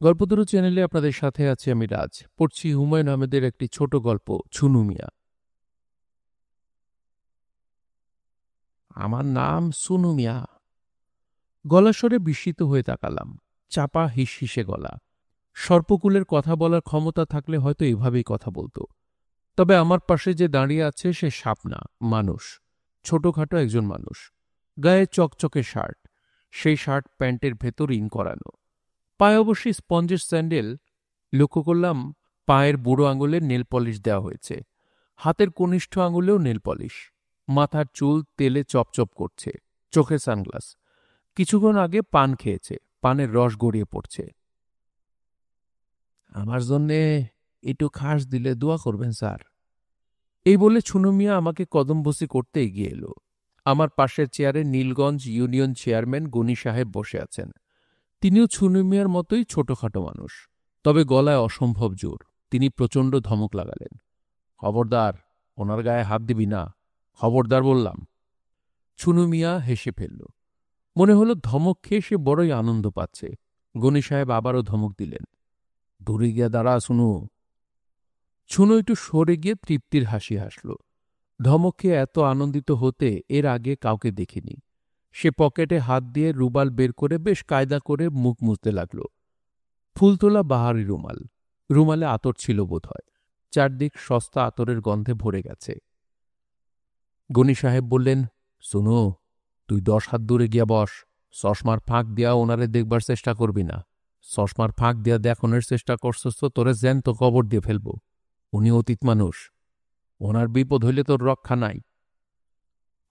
গল্পতরু চ্যানেলে আপনাদের সাথে আছি আমি রাজ। পড়ছি হুমায়ুন আহমেদের একটি ছোট গল্প, ছুনু মিয়া। আমার নাম সুনু মিয়া। গলার স্বরে বিস্মিত হয়ে তাকালাম। চাপা হিসহিসে গলা। সর্পকুলের কথা বলার ক্ষমতা থাকলে হয়তো এভাবেই কথা বলতো। তবে আমার পাশে যে দাঁড়িয়ে আছে সে সাপ না, মানুষ। ছোটখাটো একজন মানুষ। গায়ে চকচকে শার্ট। সেই শার্ট প্যান্টের ভেতর ইন করানো। পায়ে অবশ্যই স্পঞ্জের স্যান্ডেল। লক্ষ্য করলাম পায়ের বুড়ো আঙুলে নেল পলিশ দেওয়া হয়েছে। হাতের কনিষ্ঠ আঙুলেও নেল পলিশ। মাথার চুল তেলে চপচপ করছে। চোখে সানগ্লাস। কিছুক্ষণ আগে পান খেয়েছে, পানের রস গড়িয়ে পড়ছে। আমার জন্যে একটু খাস দিলে দোয়া করবেন স্যার। এই বলে ছুনু মিয়া আমাকে কদমবসি করতে এগিয়ে এলো। আমার পাশের চেয়ারে নীলগঞ্জ ইউনিয়ন চেয়ারম্যান গনি সাহেব বসে আছেন। তিনিও ছুনু মিয়ার মতোই ছোটখাটো মানুষ, তবে গলায় অসম্ভব জোর। তিনি প্রচণ্ড ধমক লাগালেন। খবরদার, ওনার গায়ে হাত দিবি না। খবরদার বললাম। ছুনু মিয়া হেসে ফেলল। মনে হলো ধমক খেয়ে সে বড়ই আনন্দ পাচ্ছে। গনি সাহেব আবারও ধমক দিলেন। দূরে গিয়া দাঁড়া শুনু। ছুনু একটু সরে গিয়ে তৃপ্তির হাসি হাসল। ধমক খেয়ে এত আনন্দিত হতে এর আগে কাউকে দেখিনি। সে পকেটে হাত দিয়ে রুমাল বের করে বেশ কায়দা করে মুখ মুছতে লাগল। ফুলতোলা বাহারি রুমাল। রুমালে আতর ছিল বোধহয়। চারদিক সস্তা আতরের গন্ধে ভরে গেছে। গনি সাহেব বললেন, শুনো, তুই 10 হাত দূরে গিয়া বস। চশমার ফাঁক দিয়া ওনারে দেখবার চেষ্টা করবি না। চশমার ফাঁক দিয়া দেখনের চেষ্টা করছস তো তোরে জ্যান্ত কবর দিয়ে ফেলব। উনি অতীত মানুষ। ওনার বিপদ হইলে তোর রক্ষা নাই।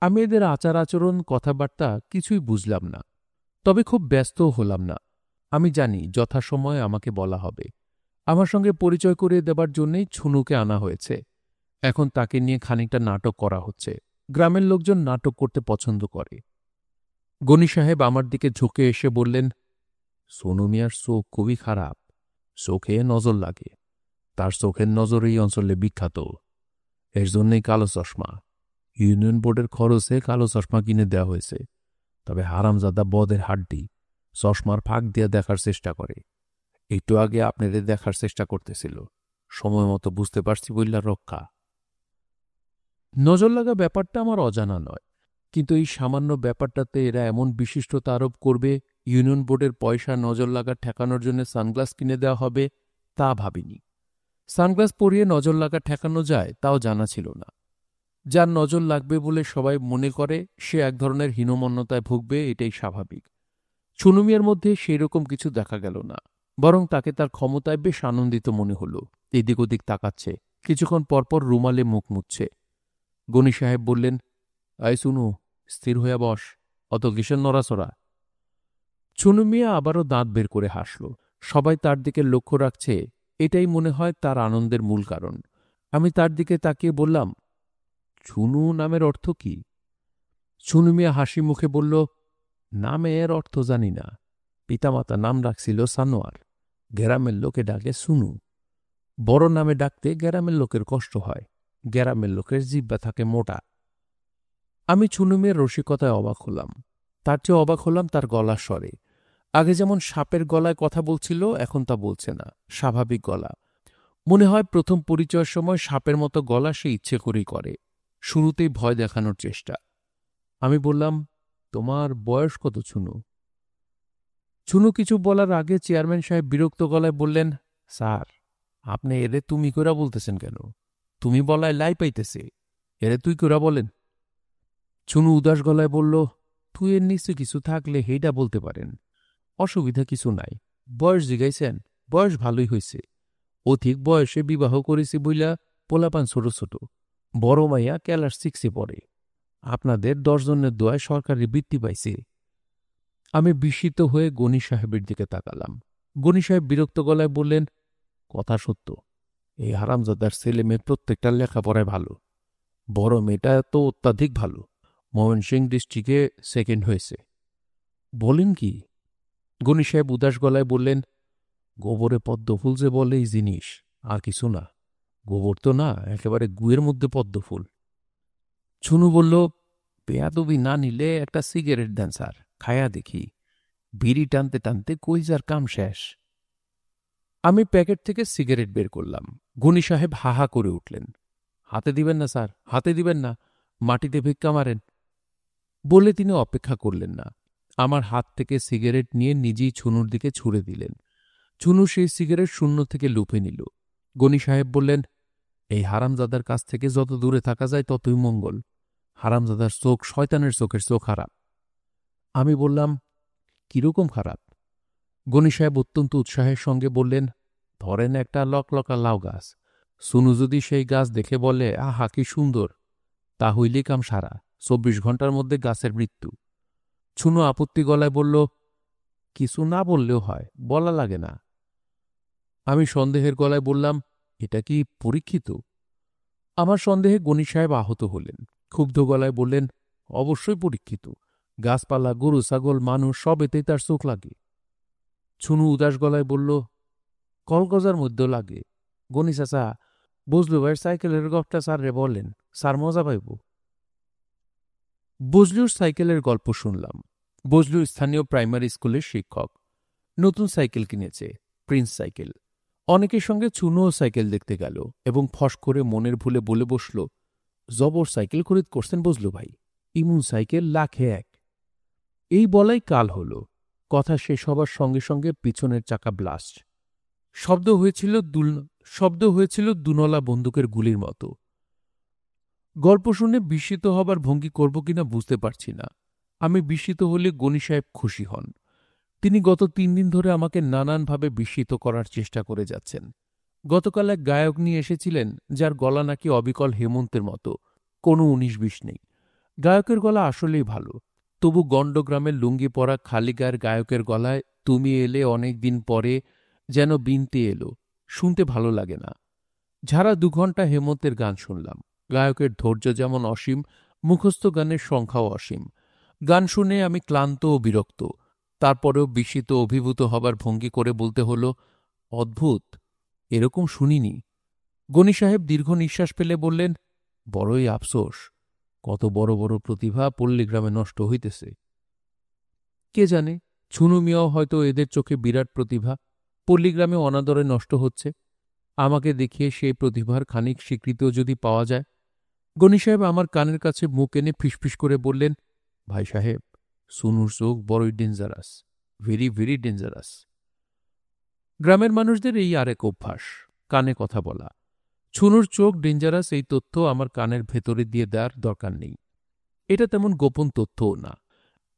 আমি এদের আচার আচরণ কথাবার্তা কিছুই বুঝলাম না, তবে খুব ব্যস্তও হলাম না। আমি জানি যথাসময়ে আমাকে বলা হবে। আমার সঙ্গে পরিচয় করিয়ে দেবার জন্যেই ছুনুকে আনা হয়েছে। এখন তাকে নিয়ে খানিকটা নাটক করা হচ্ছে। গ্রামের লোকজন নাটক করতে পছন্দ করে। গনি সাহেব আমার দিকে ঝুঁকে এসে বললেন, সোনু মিয়ার চোখ খুবই খারাপ। চোখে নজর লাগে। তার চোখের নজর এই অঞ্চলে বিখ্যাত। এর জন্যই কালো চশমা। ইউনিয়ন বোর্ডের খরচে কালো চশমা কিনে দেওয়া হয়েছে। তবে হারামজাদা বদের হাড্ডি চশমার ফাঁক দিয়ে দেখার চেষ্টা করে। একটু আগে আপনাদের দেখার চেষ্টা করতেছিল। সময় মতো বুঝতে পারছি বললা রক্ষা। নজর লাগা ব্যাপারটা আমার অজানা নয়, কিন্তু এই সামান্য ব্যাপারটাতে এরা এমন বিশিষ্টতা আরোপ করবে, ইউনিয়ন বোর্ডের পয়সা নজর লাগা ঠেকানোর জন্য সানগ্লাস কিনে দেওয়া হবে, তা ভাবিনি। সানগ্লাস পরিয়ে নজর লাগা ঠেকানো যায় তাও জানা ছিল না। যার নজর লাগবে বলে সবাই মনে করে সে এক ধরনের হীনমন্যতায় ভুগবে, এটাই স্বাভাবিক। ছুনু মিয়ার মধ্যে সেই রকম কিছু দেখা গেল না, বরং তাকে তার ক্ষমতায় বেশ আনন্দিত মনে হল। এদিক ওদিক তাকাচ্ছে, কিছুক্ষণ পরপর রুমালে মুখ মুছছে। গনি সাহেব বললেন, আই শুনু, স্থির হইয়া বস। অত কিসের নড়াচড়া? ছুনু মিয়া আবারও দাঁত বের করে হাসল। সবাই তার দিকে লক্ষ্য রাখছে, এটাই মনে হয় তার আনন্দের মূল কারণ। আমি তার দিকে তাকিয়ে বললাম, ছুনু নামের অর্থ কি? ছুনু মিয়া হাসি মুখে বলল, নামের অর্থ জানি না। পিতামাতা নাম রাখছিল সানোয়ার। গ্রামের লোকে ডাকে সুনু। বড় নামে ডাকতে গ্রামের লোকের কষ্ট হয়। গ্রামের লোকের জিহ্বা থাকে মোটা। আমি ছুনু মিয়ার রসিকতায় অবাক হলাম। তার চেয়ে অবাক হলাম তার গলার স্বরে। আগে যেমন সাপের গলায় কথা বলছিল, এখন তা বলছে না, স্বাভাবিক গলা। মনে হয় প্রথম পরিচয়ের সময় সাপের মতো গলা সে ইচ্ছে করেই করে। শুরুতেই ভয় দেখানোর চেষ্টা। আমি বললাম, তোমার বয়স কত ছুনু? ছুনু কিছু বলার আগে চেয়ারম্যান সাহেব বিরক্ত গলায় বললেন, স্যার, আপনি এরে তুমি কইরা বলতেছেন কেন? তুমি বলায় লাই পাইতেছে, এরে তুই কইরা বলেন। ছুনু উদাস গলায় বলল, তুই এর নিচে কিছু থাকলে হেইডা বলতে পারেন। অসুবিধা কিছু নাই। বয়স জিগাইছেন? বয়স ভালোই হইছে। অধিক বয়সে বিবাহ করেছি বইলা পোলাপান ছোট ছোট। বড় মাইয়া ক্যালাস 6-এ পড়ে। আপনাদের 10 জনের দোয়ায় সরকারি বৃত্তি পাইছে। আমি বিস্মিত হয়ে গনি সাহেবের দিকে তাকালাম। গনি সাহেব বিরক্ত গলায় বললেন, কথা সত্য। এই হারামজাদার ছেলে মেয়ে প্রত্যেকটা লেখাপড়ায় ভালো। বড় মেয়েটা তো অত্যাধিক ভালো। ময়মনসিংহ ডিস্ট্রিক্টে সেকেন্ড হয়েছে। বলেন কি? গনি সাহেব উদাস গলায় বললেন, গোবরে পদ্ম ফুল যে বলে এই জিনিস, আর কিছু না। গোবর তো না, একেবারে গুয়ের মধ্যে পদ্ম ফুল। ছুনু বলল, বেয়াদবি না নিলে একটা সিগারেট দেন স্যার, খায়া দেখি। বিড়ি টানতে টানতে কইজার কাম শেষ। আমি প্যাকেট থেকে সিগারেট বের করলাম। গনি সাহেব হাহা করে উঠলেন। হাতে দিবেন না স্যার, হাতে দিবেন না, মাটিতে ভিক্ষা মারেন বলে তিনি অপেক্ষা করলেন না। আমার হাত থেকে সিগারেট নিয়ে নিজেই ছুনুর দিকে ছুঁড়ে দিলেন। ছুনু সেই সিগারেট শূন্য থেকে লুফে নিল। গনি সাহেব বললেন, এই হারামজাদার কাছ থেকে যত দূরে থাকা যায় ততই মঙ্গল। হারামজাদার চোখ শয়তানের চোখের চোখ খারাপ। আমি বললাম, কিরকম খারাপ? গনি সাহেব অত্যন্ত উৎসাহের সঙ্গে বললেন, ধরেন একটা লকলকা লাউ গাছ। সুনু যদি সেই গাছ দেখে বলে, আহা কি সুন্দর, তা হইলে কাম সারা, ২৪ ঘণ্টার মধ্যে গাছের মৃত্যু। ছুনু আপত্তি গলায় বলল, কিছু না বললেও হয়, বলা লাগে না। আমি সন্দেহের গলায় বললাম, এটা কি পরীক্ষিত? আমার সন্দেহে গনি সাহেব আহত হলেন। ক্ষুব্ধ গলায় বললেন, অবশ্যই পরীক্ষিত। গাছপালা, গরু, ছাগল, মানুষ সবেতেই তার চোখ লাগে। ছুনু উদাস গলায় বলল, কলগজার মধ্যেও লাগে। গনি চাচা, বজলু ভাইয়ের সাইকেলের গল্পটা স্যাররে বললেন, স্যার মজা পাইব। বজলুর সাইকেলের গল্প শুনলাম। বজলু স্থানীয় প্রাইমারি স্কুলের শিক্ষক। নতুন সাইকেল কিনেছে, প্রিন্স সাইকেল। অনেকের সঙ্গে ছুনুও সাইকেল দেখতে গেল এবং ফস করে মনের ভুলে বলে বসল, জবর সাইকেল খরিদ করছেন বজলু ভাই, ইমুন সাইকেল লাখে এক। এই বলাই কাল হল। কথা শেষ হবার সঙ্গে সঙ্গে পিছনের চাকা ব্লাস্ট। শব্দ হয়েছিল দুনলা বন্দুকের গুলির মতো। গল্প শুনে বিস্মিত হবার ভঙ্গি করব কিনা বুঝতে পারছি না। আমি বিস্মিত হলে গনি সাহেব খুশি হন। তিনি গত ৩ দিন ধরে আমাকে নানানভাবে বিস্মিত করার চেষ্টা করে যাচ্ছেন। গতকাল এক গায়ক নিয়ে এসেছিলেন, যার গলা নাকি অবিকল হেমন্তের মতো, কোনো ১৯-২০ নেই। গায়কের গলা আসলেই ভালো, তবু গণ্ডগ্রামের লুঙ্গি পরা খালি গায়ের গায়কের গলায় তুমি এলে অনেক দিন পরে যেন বিনতে এলো, শুনতে ভালো লাগে না। ঝাড়া ২ ঘণ্টা হেমন্তের গান শুনলাম। গায়কের ধৈর্য যেমন অসীম, মুখস্থ গানের সংখ্যাও অসীম। গান শুনে আমি ক্লান্ত ও বিরক্ত। তারপরেও বিস্মিত অভিভূত হবার ভঙ্গি করে বলতে হল, অদ্ভুত, এরকম শুনিনি। গনি সাহেব দীর্ঘ নিঃশ্বাস ফেলে বললেন, বড়ই আফসোস, কত বড় বড় প্রতিভা পল্লীগ্রামে নষ্ট হইতেছে। কে জানে, ছুনু মিয়াও হয়তো এদের চোখে বিরাট প্রতিভা, পল্লীগ্রামে অনাদরে নষ্ট হচ্ছে। আমাকে দেখিয়ে সেই প্রতিভার খানিক স্বীকৃতিও যদি পাওয়া যায়। গনি সাহেব আমার কানের কাছে মুখ এনে ফিসফিস করে বললেন, ভাই সাহেব, সুনুর চোখ বড়ই ডেঞ্জারাস, ভেরি ভেরি ডেঞ্জারাস। গ্রামের মানুষদের এই আরেক অভ্যাস, কানে কথা বলা। ছুনুর চোখ ডেঞ্জারাস এই তথ্য আমার কানের ভেতরে দিয়ে দেওয়ার দরকার নেই। এটা তেমন গোপন তথ্যও না।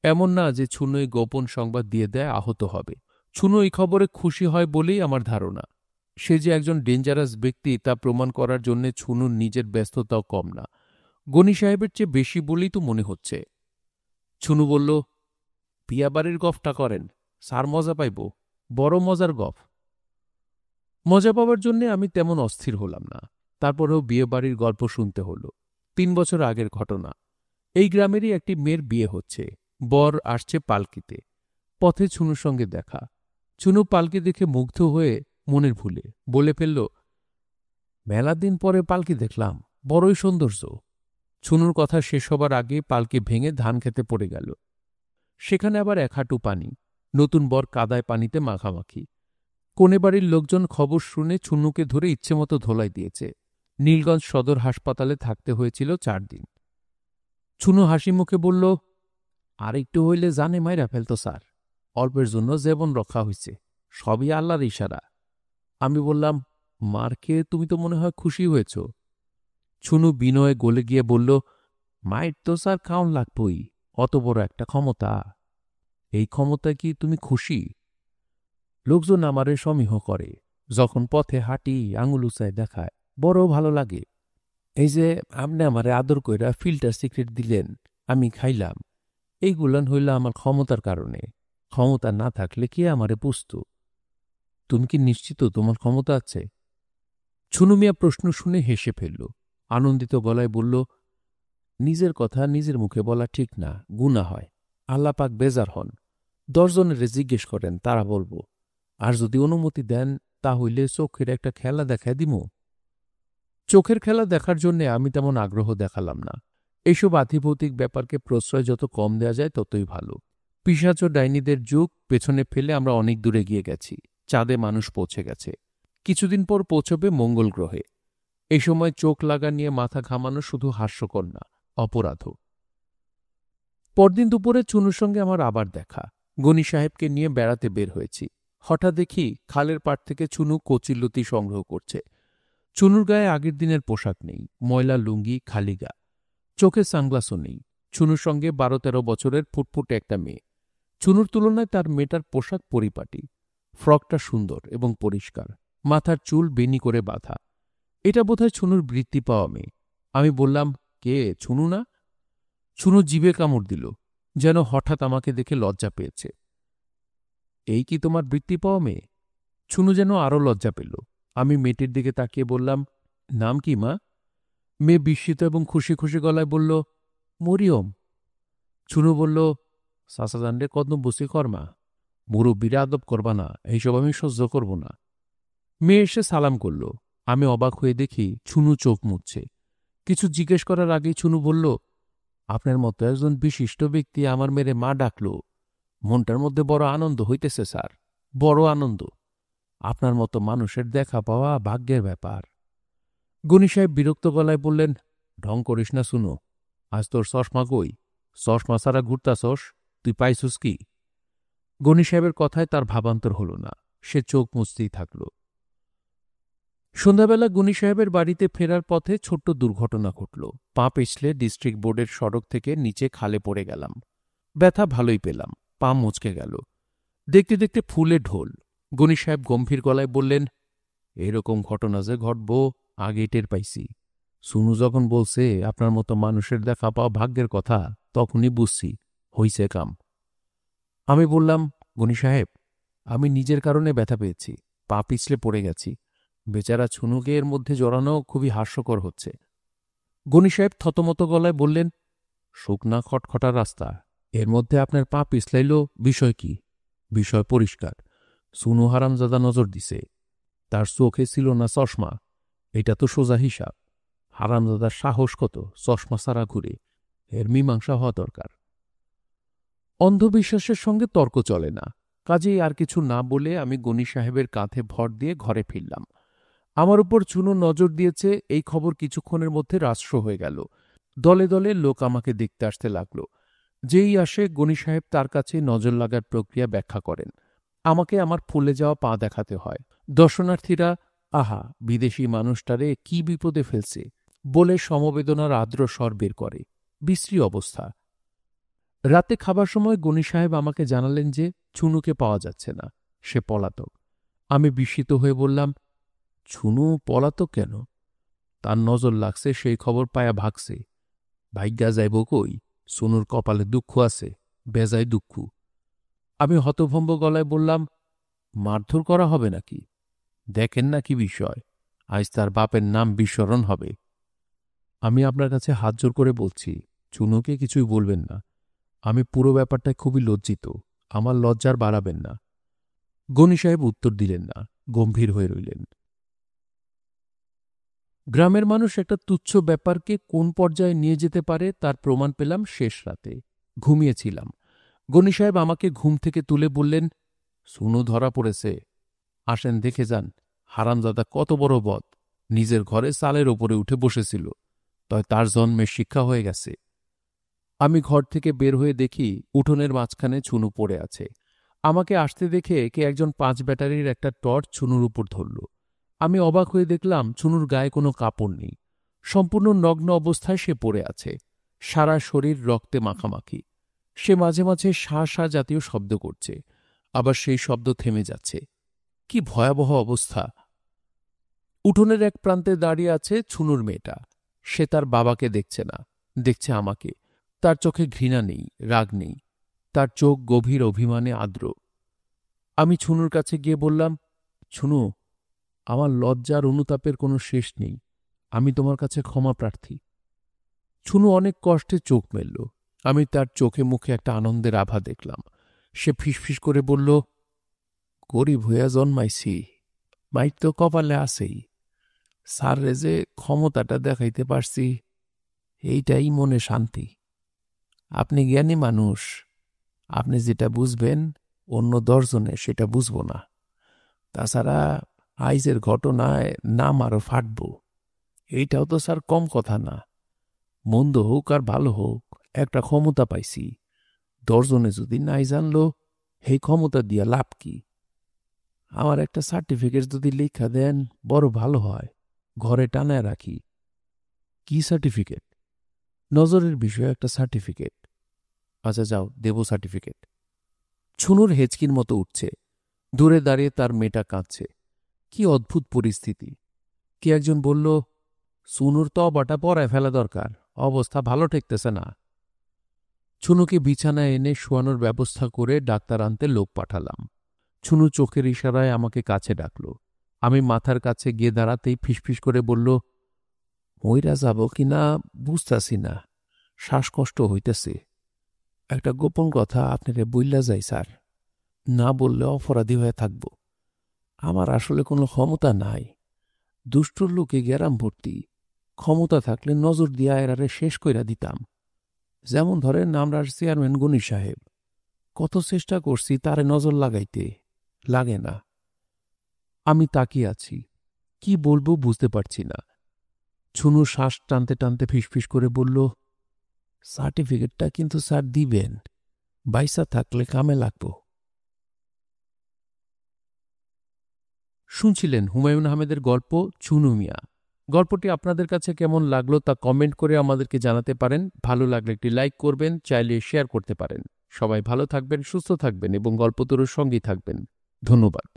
এমন না যে ছুনু এই গোপন সংবাদ দিয়ে দেয় আহত হবে। ছুনু এই খবরে খুশি হয় বলেই আমার ধারণা। সে যে একজন ডেঞ্জারাস ব্যক্তি তা প্রমাণ করার জন্য ছুনুর নিজের ব্যস্ততাও কম না, গনি সাহেবের চেয়ে বেশি বলেই তো মনে হচ্ছে। ছুনু বলল, বিয়াবাড়ির গফটা করেন, সার মজা পাইব, বড় মজার গফ। মজা পাবার জন্যে আমি তেমন অস্থির হলাম না। তারপরেও বিয়েবাড়ির গল্প শুনতে হল। ৩ বছর আগের ঘটনা। এই গ্রামেরই একটি মেয়ের বিয়ে হচ্ছে। বর আসছে পালকিতে। পথে ছুনুর সঙ্গে দেখা। ছুনু পালকি দেখে মুগ্ধ হয়ে মনের ভুলে বলে ফেলল, মেলা দিন পরে পালকি দেখলাম, বড়ই সৌন্দর্য। ছুনুর কথা শেষ হবার আগে পালকি ভেঙে ধান খেতে পড়ে গেল। সেখানে আবার ১ হাঁটু পানি। নতুন বর কাদায় পানিতে মাখামাখি। কোনে বাড়ির লোকজন খবর শুনে ছুনুকে ধরে ইচ্ছেমতো ধোলাই দিয়েছে। নীলগঞ্জ সদর হাসপাতালে থাকতে হয়েছিল ৪ দিন। ছুনু হাসি মুখে বলল, আর একটু হইলে জানে মাইরা ফেলত স্যার, অল্পের জন্য জীবন রক্ষা হইছে, সবই আল্লাহর ইশারা। আমি বললাম, মার খেয়ে তুমি তো মনে হয় খুশি হয়েছ। ছুনু বিনয়ে গলে গিয়ে বলল, মায়ের তো স্যার খাওন লাগবই, অত বড় একটা ক্ষমতা। এই ক্ষমতা কি তুমি খুশি? লোকজন আমারে সমীহ করে, যখন পথে হাঁটি আঙুল উচায় দেখায়, বড় ভালো লাগে। এই যে আপনি আমারে আদর কইরা ফিল্টার সিগারেট দিলেন, আমি খাইলাম, এইগুলান হইল আমার ক্ষমতার কারণে। ক্ষমতা না থাকলে কে আমারে পুষত? তুমি কি নিশ্চিত তোমার ক্ষমতা আছে? ছুনু মিয়া প্রশ্ন শুনে হেসে ফেলল। আনন্দিত গলায় বলল, নিজের কথা নিজের মুখে বলা ঠিক না, গুনাহ হয়। আল্লাহ পাক বেজার হন। ১০ জনেরে জিজ্ঞেস করেন, তারা বলব। আর যদি অনুমতি দেন, তা হইলে চোখের একটা খেলা দেখায় দিমু। চোখের খেলা দেখার জন্যে আমি তেমন আগ্রহ দেখালাম না। এইসব আধিভৌতিক ব্যাপারকে প্রশ্রয় যত কম দেয়া যায় ততই ভালো। পিশাচ ও ডাইনিদের যুগ পেছনে ফেলে আমরা অনেক দূরে গিয়ে গেছি। চাঁদে মানুষ পৌঁছে গেছে, কিছুদিন পর পৌঁছবে মঙ্গল গ্রহে। এই সময় চোখ লাগা নিয়ে মাথা ঘামানো শুধু হাস্যকর না, অপরাধও। পরদিন দুপুরে চুনুর সঙ্গে আমার আবার দেখা। গনি সাহেবকে নিয়ে বেড়াতে বের হয়েছি। হঠাৎ দেখি খালের পাড় থেকে চুনু কচিলতি সংগ্রহ করছে। চুনুর গায়ে আগের দিনের পোশাক নেই, ময়লা লুঙ্গি, খালি গা, চোখে সানগ্লাসও নেই। চুনুর সঙ্গে 12-13 বছরের ফুটফুটে একটা মেয়ে। চুনুর তুলনায় তার মেয়েটার পোশাক পরিপাটি, ফ্রকটা সুন্দর এবং পরিষ্কার, মাথার চুল বেনি করে বাঁধা। এটা বোধহয় চুনুর বৃত্তি পাওয়া মেয়ে। আমি বললাম, কে, চুনু না? চুনু জিভে কামড় দিল, যেন হঠাৎ আমাকে দেখে লজ্জা পেয়েছে। এই কি তোমার বৃত্তি পাওয়া মেয়ে? চুনু যেন আরও লজ্জা পেল। আমি মেয়েটির দিকে তাকিয়ে বললাম, নাম কি মা? মেয়ে বিস্মিত এবং খুশি খুশি গলায় বলল, মরিয়ম। চুনু বলল, সাসাজানরে কত বসি কর্মা, মুরব্বীরে আদব করবা না, এইসব আমি সহ্য করব না। মেয়ে এসে সালাম করল। আমি অবাক হয়ে দেখি চুনু চোখ মুছছে। কিছু জিজ্ঞেস করার আগেই চুনু বলল, আপনার মতো একজন বিশিষ্ট ব্যক্তি আমার মেরে মা ডাকল। মনটার মধ্যে বড় আনন্দ হইতেছে স্যার, বড় আনন্দ। আপনার মতো মানুষের দেখা পাওয়া ভাগ্যের ব্যাপার। গনি সাহেব বিরক্ত গলায় বললেন, ঢং করিস না শুনো, আজ তোর চশমা কই? চশমা ছাড়া ঘুরতাছস, তুই পাইছস কি? গনি সাহেবের কথায় তার ভাবান্তর হল না, সে চোখ মুছতেই থাকল। সন্ধ্যাবেলা গনি সাহেবের বাড়িতে ফেরার পথে ছোট্ট দুর্ঘটনা ঘটল। পা পিছলে ডিস্ট্রিক্ট বোর্ডের সড়ক থেকে নিচে খালে পড়ে গেলাম। ব্যথা ভালোই পেলাম, পা মুচকে গেল। দেখতে দেখতে ফুলে ঢোল। গনি সাহেব গম্ভীর গলায় বললেন, এরকম ঘটনা যে ঘটব আগে টের পাইছি। সুনু যখন বলছে আপনার মতো মানুষের দেখা পাওয়া ভাগ্যের কথা, তখনই বুঝছি হইছে কাম। আমি বললাম, গনি সাহেব, আমি নিজের কারণে ব্যথা পেয়েছি, পা পিছলে পড়ে গেছি। বেচারা ছুনুকে এর মধ্যে জড়ানো খুবই হাস্যকর হচ্ছে। গনি সাহেব থতমত গলায় বললেন, শুকনা খটখটা রাস্তা, এর মধ্যে আপনার পা পিছলাইল, বিষয় কি? বিষয় পরিষ্কার, সুনু হারামজাদা নজর দিছে। তার চোখে ছিল না চশমা, এটা তো সোজা হিসাব। হারামজাদার সাহস কত চশমা ছাড়া ঘুরে, এর মীমাংসা হওয়া দরকার। অন্ধবিশ্বাসের সঙ্গে তর্ক চলে না, কাজেই আর কিছু না বলে আমি গনি সাহেবের কাঁধে ভর দিয়ে ঘরে ফিরলাম। আমার উপর চুনু নজর দিয়েছে এই খবর কিছুক্ষণের মধ্যে রাষ্ট্র হয়ে গেল। দলে দলে লোক আমাকে দেখতে আসতে লাগল। যেই আসে গনি সাহেব তার কাছে নজর লাগার প্রক্রিয়া ব্যাখ্যা করেন। আমাকে আমার ফুলে যাওয়া পা দেখাতে হয়। দর্শনার্থীরা, আহা বিদেশি মানুষটারে কি বিপদে ফেলছে বলে সমবেদনার আর্দ্র স্বর বের করে। বিশ্রী অবস্থা। রাতে খাবার সময় গনি সাহেব আমাকে জানালেন যে চুনুকে পাওয়া যাচ্ছে না, সে পলাতক। আমি বিস্মিত হয়ে বললাম, চুনু পলাতক কেন? তার নজর লাগছে সেই খবর পায়া ভাগছে। ভাগ্যা যাইব কই, চুনুর কপালে দুঃখ আছে, বেজায় দুঃখ। আমি হতভম্ব গলায় বললাম, মারধর করা হবে নাকি? দেখেন না কি বিষয়, আজ তার বাপের নাম বিস্মরণ হবে। আমি আপনার কাছে হাত জোর করে বলছি, চুনুকে কিছুই বলবেন না। আমি পুরো ব্যাপারটায় খুবই লজ্জিত, আমার লজ্জার বাড়াবেন না। গনি সাহেব উত্তর দিলেন না, গম্ভীর হয়ে রইলেন। গ্রামের মানুষ একটা তুচ্ছ ব্যাপারকে কোন পর্যায়ে নিয়ে যেতে পারে তার প্রমাণ পেলাম শেষ রাতে। ঘুমিয়েছিলাম। গনি সাহেব আমাকে ঘুম থেকে তুলে বললেন, সুনু ধরা পড়েছে, আসেন দেখে যান। হারামজাদা কত বড় বদ, নিজের ঘরে চালের ওপরে উঠে বসেছিল, তয় তার জন্মের শিক্ষা হয়ে গেছে। আমি ঘর থেকে বের হয়ে দেখি উঠোনের মাঝখানে চুনু পড়ে আছে। আমাকে আসতে দেখে কে একজন 5 ব্যাটারির একটা টর্চ চুনুর উপর ধরল। আমি অবাক হয়ে দেখলাম চুনুর গায়ে কোনো কাপড় নেই, সম্পূর্ণ নগ্ন অবস্থায় সে পড়ে আছে, সারা শরীর রক্তে মাখামাখি। সে মাঝে মাঝে শা শা জাতীয় শব্দ করছে, আবার সেই শব্দ থেমে যাচ্ছে। কি ভয়াবহ অবস্থা! উঠোনের এক প্রান্তে দাঁড়িয়ে আছে ছুনুর মেয়েটা। সে তার বাবাকে দেখছে না, দেখছে আমাকে। তার চোখে ঘৃণা নেই, রাগ নেই, তার চোখ গভীর অভিমানে আর্দ্র। আমি ছুনুর কাছে গিয়ে বললাম, ছুনু, আমার লজ্জার অনুতাপের কোনো শেষ নেই, আমি তোমার কাছে ক্ষমা প্রার্থী। ছুনু অনেক কষ্টে চোখ মেলল। আমি তার চোখে মুখে একটা আনন্দের আভা দেখলাম। সে ফিসফিস করে বলল, গরিব হইয়া জন্মাইছি, মাইর তো কপালে আছেই, স্যাররে যে ক্ষমতাটা দেখাইতে পারছি, এইটাই মনে শান্তি। আপনি জ্ঞানী মানুষ, আপনি যেটা বুঝবেন অন্য 10 জনে সেটা বুঝব না। তাছাড়া আইজের ঘটনায় নাম আরো ফাটব, এইটাও তো স্যার কম কথা না। মন্দ হোক আর ভালো হোক, একটা ক্ষমতা পাইছি, 10 জনে যদি নাই জানলো, সেই ক্ষমতা দিয়া লাভ কি? আমার একটা সার্টিফিকেট যদি লেখা দেন বড় ভালো হয়, ঘরে টানায় রাখি। কি সার্টিফিকেট? নজরের বিষয়ে একটা সার্টিফিকেট। আচ্ছা যাও, দেব সার্টিফিকেট। ছুনুর হেঁচকির মতো উঠছে। দূরে দাঁড়িয়ে তার মেয়েটা কাঁদছে। কি অদ্ভুত পরিস্থিতি! কি একজন বলল, ছুনুর তবাটা পরায় ফেলা দরকার, অবস্থা ভালো ঠেকতেছে না। ছুনুকে বিছানায় এনে শোয়ানোর ব্যবস্থা করে ডাক্তার আনতে লোক পাঠালাম। ছুনু চোখের ইশারায় আমাকে কাছে ডাকল। আমি মাথার কাছে গিয়ে দাঁড়াতেই ফিসফিস করে বলল, মইরা যাব কিনা বুঝতাছি না, শ্বাসকষ্ট হইতেছে। একটা গোপন কথা আপনারে বইল্লা যাই স্যার, না বললে অপরাধী হয়ে থাকব। আমার আসলে কোনো ক্ষমতা নাই। দুষ্টুর লোকে গেরাম ভর্তি, ক্ষমতা থাকলে নজর দিয়া এরারে শেষ কইরা দিতাম। যেমন ধরেন আমরার চেয়ারম্যান গনি সাহেব, কত চেষ্টা করছি তারে নজর লাগাইতে, লাগে না। আমি তাকিয়ে আছি, কি বলবো বুঝতে পারছি না। ছুনু শ্বাস টানতে টানতে ফিসফিস করে বলল, সার্টিফিকেটটা কিন্তু স্যার দিবেন, বাইসা থাকলে কামে লাগব। শুনছিলেন হুমায়ুন আহমেদের গল্প ছুনু মিয়া। গল্পটি আপনাদের কাছে কেমন লাগলো তা কমেন্ট করে আমাদেরকে জানাতে পারেন। ভালো লাগলে একটি লাইক করবেন, চাইলে শেয়ার করতে পারেন। সবাই ভালো থাকবেন, সুস্থ থাকবেন এবং গল্পতরুর সঙ্গী থাকবেন। ধন্যবাদ।